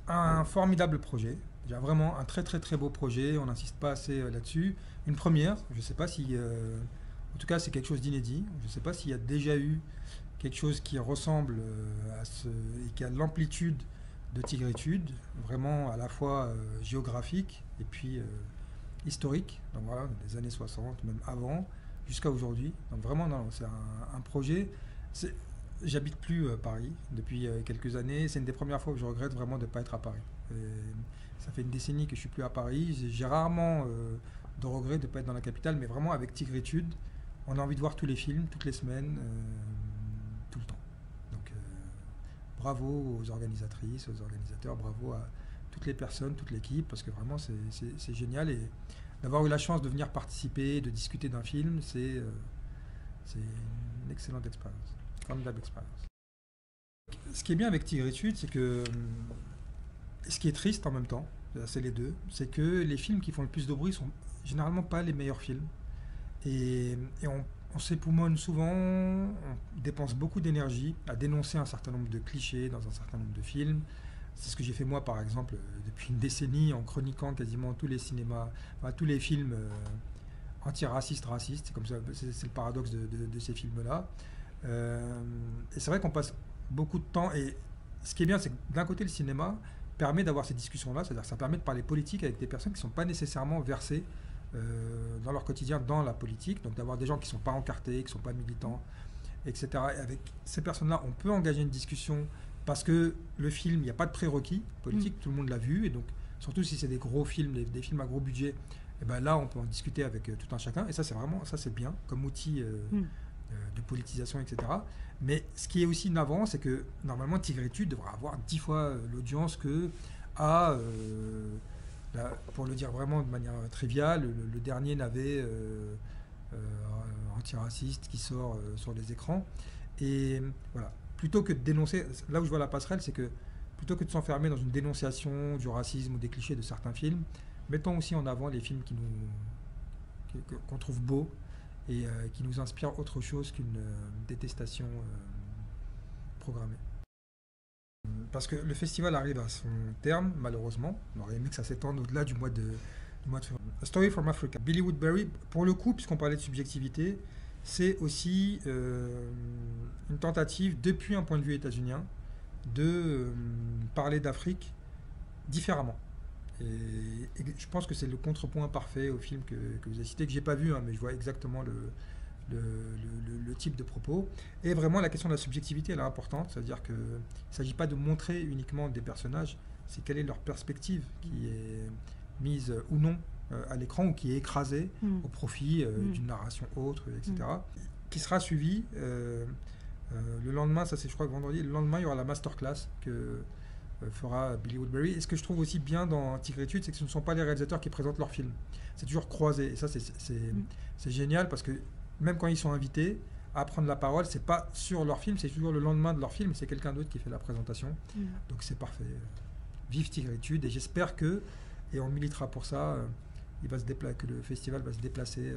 Un formidable projet. Déjà vraiment un très très très beau projet. On n'insiste pas assez là-dessus. Une première. Je ne sais pas si, en tout cas, c'est quelque chose d'inédit. Je ne sais pas s'il y a déjà eu quelque chose qui ressemble à ce et qui a l'amplitude de Tigritude, vraiment à la fois géographique et puis historique. Donc voilà, des années 60, même avant, jusqu'à aujourd'hui. Donc vraiment, non, c'est un projet. C'est- J'habite plus Paris depuis quelques années. C'est une des premières fois où je regrette vraiment de ne pas être à Paris. Et ça fait une décennie que je suis plus à Paris. J'ai rarement de regrets de ne pas être dans la capitale, mais vraiment avec Tigritude, on a envie de voir tous les films, toutes les semaines, tout le temps. Donc bravo aux organisatrices, aux organisateurs, bravo à toutes les personnes, toute l'équipe, parce que vraiment c'est génial. Et d'avoir eu la chance de venir participer, de discuter d'un film, c'est une excellente expérience, formidable expérience. Ce qui est bien avec Tigritude, c'est que, ce qui est triste en même temps, c'est les deux, c'est que les films qui font le plus de bruit sont généralement pas les meilleurs films. Et on s'époumonne souvent, on dépense beaucoup d'énergie à dénoncer un certain nombre de clichés dans un certain nombre de films. C'est ce que j'ai fait moi par exemple depuis une décennie en chroniquant quasiment tous les cinémas, enfin, tous les films antiracistes, racistes. C'est comme ça, c'est le paradoxe de ces films-là. Et c'est vrai qu'on passe beaucoup de temps. Et ce qui est bien, c'est que d'un côté, le cinéma permet d'avoir ces discussions-là, c'est-à-dire que ça permet de parler politique avec des personnes qui ne sont pas nécessairement versées dans leur quotidien dans la politique, donc d'avoir des gens qui ne sont pas encartés, qui ne sont pas militants, etc. Et avec ces personnes-là, on peut engager une discussion parce que le film, il n'y a pas de prérequis politique, tout le monde l'a vu, et donc surtout si c'est des gros films, des films à gros budget, et ben là on peut en discuter avec tout un chacun, et ça c'est vraiment, ça c'est bien comme outil de politisation, etc. Mais ce qui est aussi navrant, c'est que normalement Tigritude devrait avoir 10 fois l'audience que a pour le dire vraiment de manière triviale, le dernier navet antiraciste qui sort sur les écrans. Et voilà, plutôt que de dénoncer, là où je vois la passerelle, c'est que plutôt que de s'enfermer dans une dénonciation du racisme ou des clichés de certains films, mettons aussi en avant les films qu'on trouve beaux et qui nous inspirent autre chose qu'une détestation programmée. Parce que le festival arrive à son terme, malheureusement. On aurait aimé que ça s'étende au-delà du mois de février. A Story from Africa. Billy Woodbury, pour le coup, puisqu'on parlait de subjectivité, c'est aussi une tentative, depuis un point de vue états-unien, de parler d'Afrique différemment. Et je pense que c'est le contrepoint parfait au film que vous avez cité, que j'ai pas vu, hein, mais je vois exactement le type de propos. Et vraiment, la question de la subjectivité, elle est importante. C'est-à-dire qu'il ne s'agit pas de montrer uniquement des personnages, c'est quelle est leur perspective qui est mise ou non à l'écran ou qui est écrasée au profit d'une narration autre, etc. Qui sera suivie le lendemain, ça c'est je crois que vendredi, le lendemain il y aura la masterclass que fera Billy Woodbury. Et ce que je trouve aussi bien dans Tigritude, c'est que ce ne sont pas les réalisateurs qui présentent leurs films. C'est toujours croisé. Et ça, c'est génial parce que même quand ils sont invités à prendre la parole, c'est pas sur leur film, c'est toujours le lendemain de leur film, c'est quelqu'un d'autre qui fait la présentation. Donc c'est parfait. Vive Tigritude. Et j'espère que, et on militera pour ça, que le festival va se déplacer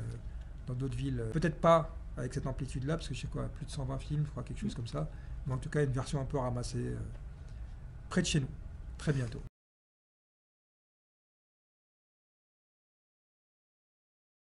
dans d'autres villes. Peut-être pas avec cette amplitude-là, parce que je sais quoi, plus de 120 films, je crois, quelque chose comme ça. Mais en tout cas, une version un peu ramassée près de chez nous, très bientôt.